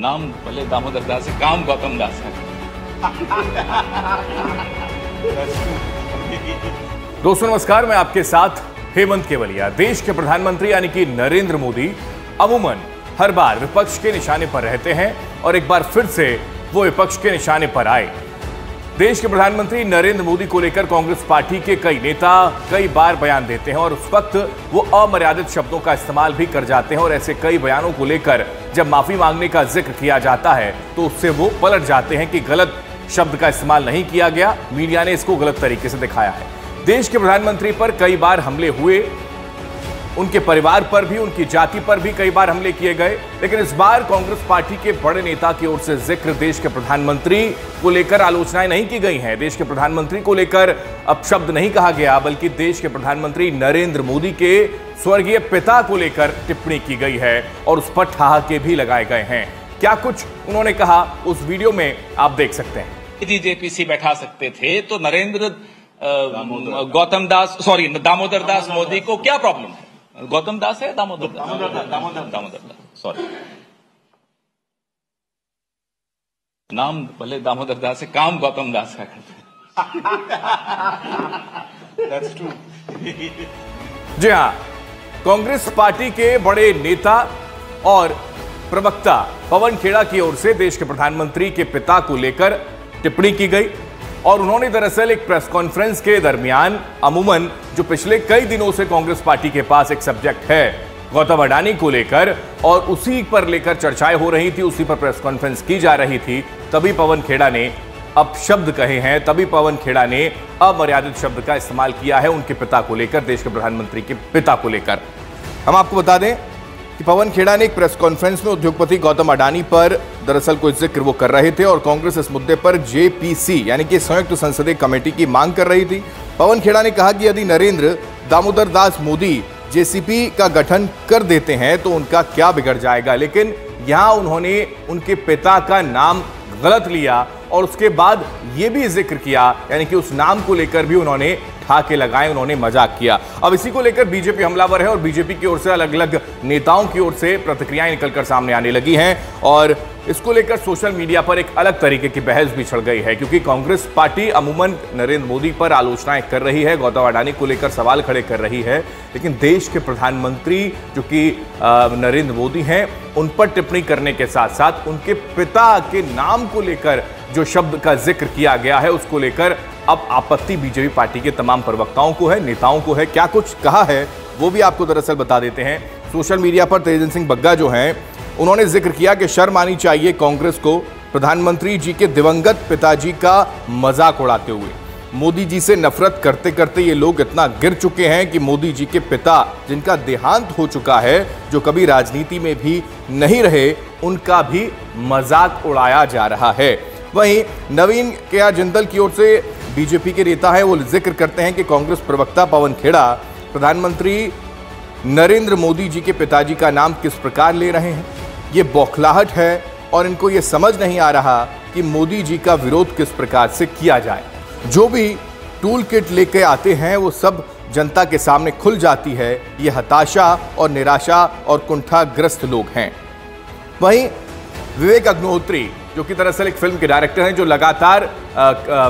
नाम भले दामोदर दास है, काम गौतम दास है। दोस्तों नमस्कार, मैं आपके साथ हेमंत केवलिया। देश के प्रधानमंत्री यानी कि नरेंद्र मोदी अमूमन हर बार विपक्ष के निशाने पर रहते हैं और एक बार फिर से वो विपक्ष के निशाने पर आए। देश के प्रधानमंत्री नरेंद्र मोदी को लेकर कांग्रेस पार्टी के कई नेता कई बार बयान देते हैं और उस वक्त वो अमर्यादित शब्दों का इस्तेमाल भी कर जाते हैं और ऐसे कई बयानों को लेकर जब माफी मांगने का जिक्र किया जाता है तो उससे वो पलट जाते हैं कि गलत शब्द का इस्तेमाल नहीं किया गया, मीडिया ने इसको गलत तरीके से दिखाया है। देश के प्रधानमंत्री पर कई बार हमले हुए, उनके परिवार पर भी, उनकी जाति पर भी कई बार हमले किए गए, लेकिन इस बार कांग्रेस पार्टी के बड़े नेता की ओर से जिक्र देश के प्रधानमंत्री को लेकर आलोचनाएं नहीं की गई हैं। देश के प्रधानमंत्री को लेकर अपशब्द नहीं कहा गया, बल्कि देश के प्रधानमंत्री नरेंद्र मोदी के स्वर्गीय पिता को लेकर टिप्पणी की गई है और उस पर ठहाके भी लगाए गए हैं। क्या कुछ उन्होंने कहा उस वीडियो में आप देख सकते हैं। यदि जेपीसी बैठा सकते थे तो नरेंद्र दामोदर दास मोदी को क्या प्रॉब्लम है? गौतम दास है, दामोदर दास, सॉरी, नाम भले दामोदर दास है, काम गौतम दास है। That's true. जी हां, कांग्रेस पार्टी के बड़े नेता और प्रवक्ता पवन खेड़ा की ओर से देश के प्रधानमंत्री के पिता को लेकर टिप्पणी की गई और उन्होंने दरअसल एक प्रेस कॉन्फ्रेंस के दरमियान अमूमन जो पिछले कई दिनों से कांग्रेस पार्टी के पास एक सब्जेक्ट है गौतम अडानी को लेकर और उसी पर लेकर चर्चाएं हो रही थी, उसी पर प्रेस कॉन्फ्रेंस की जा रही थी, तभी पवन खेड़ा ने अपशब्द कहे हैं, तभी पवन खेड़ा ने अमर्यादित शब्द का इस्तेमाल किया है उनके पिता को लेकर, देश के प्रधानमंत्री के पिता को लेकर। हम आपको बता दें कि पवन खेड़ा ने एक प्रेस कॉन्फ्रेंस में उद्योगपति गौतम अडानी पर दरअसल कोई जिक्र वो कर रहे थे और कांग्रेस इस मुद्दे पर जेपीसी यानी कि संयुक्त संसदीय कमेटी की मांग कर रही थी। पवन खेड़ा ने कहा कि यदि नरेंद्र दामोदर दास मोदी जेसीपी का गठन कर देते हैं तो उनका क्या बिगड़ जाएगा, लेकिन यहां उन्होंने उनके पिता का नाम गलत लिया और उसके बाद यह भी जिक्र किया, यानी कि उस नाम को लेकर भी उन्होंने ठाके लगाए, उन्होंने मजाक किया। अब इसी को लेकर बीजेपी हमलावर है और बीजेपी की ओर से अलग अलग नेताओं की ओर से प्रतिक्रियाएं निकलकर सामने आने लगी हैं और इसको लेकर सोशल मीडिया पर एक अलग तरीके की बहस भी छिड़ गई है, क्योंकि कांग्रेस पार्टी अमूमन नरेंद्र मोदी पर आलोचनाएं कर रही है, गौतम अडानी को लेकर सवाल खड़े कर रही है, लेकिन देश के प्रधानमंत्री जो कि नरेंद्र मोदी हैं उन पर टिप्पणी करने के साथ साथ उनके पिता के नाम को लेकर जो शब्द का जिक्र किया गया है उसको लेकर अब आपत्ति बीजेपी पार्टी के तमाम प्रवक्ताओं को है, नेताओं को है। क्या कुछ कहा है वो भी आपको दरअसल बता देते हैं। सोशल मीडिया पर तेजेंद्र सिंह बग्गा जो हैं उन्होंने जिक्र किया कि शर्म आनी चाहिए कांग्रेस को प्रधानमंत्री जी के दिवंगत पिताजी का मजाक उड़ाते हुए। मोदी जी से नफरत करते करते ये लोग इतना गिर चुके हैं कि मोदी जी के पिता जिनका देहांत हो चुका है, जो कभी राजनीति में भी नहीं रहे, उनका भी मजाक उड़ाया जा रहा है। वहीं नवीन केआ जिंदल की ओर से बीजेपी के नेता है, वो जिक्र करते हैं कि कांग्रेस प्रवक्ता पवन खेड़ा प्रधानमंत्री नरेंद्र मोदी जी के पिताजी का नाम किस प्रकार ले रहे हैं, ये बौखलाहट है और इनको ये समझ नहीं आ रहा कि मोदी जी का विरोध किस प्रकार से किया जाए। जो भी टूल किट लेके आते हैं वो सब जनता के सामने खुल जाती है। ये हताशा और निराशा और कुंठाग्रस्त लोग हैं। वहीं विवेक अग्निहोत्री जो कि दरअसल एक फिल्म के डायरेक्टर हैं, जो लगातार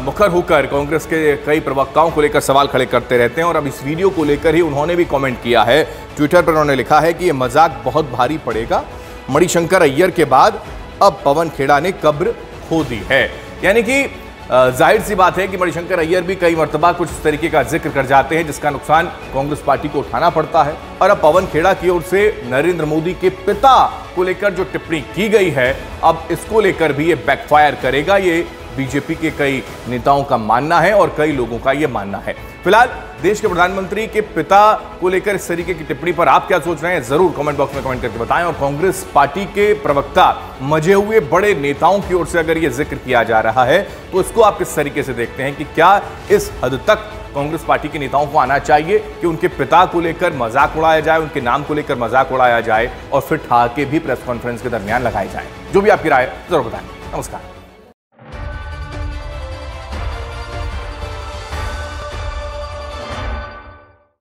मुखर होकर कांग्रेस के कई प्रवक्ताओं को लेकर सवाल खड़े करते रहते हैं और अब इस वीडियो को लेकर ही उन्होंने भी कमेंट किया है। ट्विटर पर उन्होंने लिखा है कि यह मजाक बहुत भारी पड़ेगा, मणिशंकर अय्यर के बाद अब पवन खेड़ा ने कब्र खो दी है। यानी कि जाहिर सी बात है कि मणिशंकर अय्यर भी कई मर्तबा कुछ इस तरीके का जिक्र कर जाते हैं जिसका नुकसान कांग्रेस पार्टी को उठाना पड़ता है और अब पवन खेड़ा की ओर से नरेंद्र मोदी के पिता को लेकर जो टिप्पणी की गई है, अब इसको लेकर भी ये बैकफायर करेगा, ये बीजेपी के कई नेताओं का मानना है और कई लोगों का ये मानना है। फिलहाल देश के प्रधानमंत्री के पिता को लेकर इस तरीके की टिप्पणी पर आप क्या सोच रहे हैं, जरूर कमेंट बॉक्स में कमेंट करके बताएं। और कांग्रेस पार्टी के प्रवक्ता मजे हुए बड़े नेताओं की ओर से अगर यह जिक्र किया जा रहा है तो इसको आप किस तरीके से देखते हैं कि क्या इस हद तक कांग्रेस पार्टी के नेताओं को आना चाहिए कि उनके पिता को लेकर मजाक उड़ाया जाए, उनके नाम को लेकर मजाक उड़ाया जाए और फिर ठहाके भी प्रेस कॉन्फ्रेंस के दरमियान लगाए जाए। जो भी आपकी राय जरूर बताएं। नमस्कार।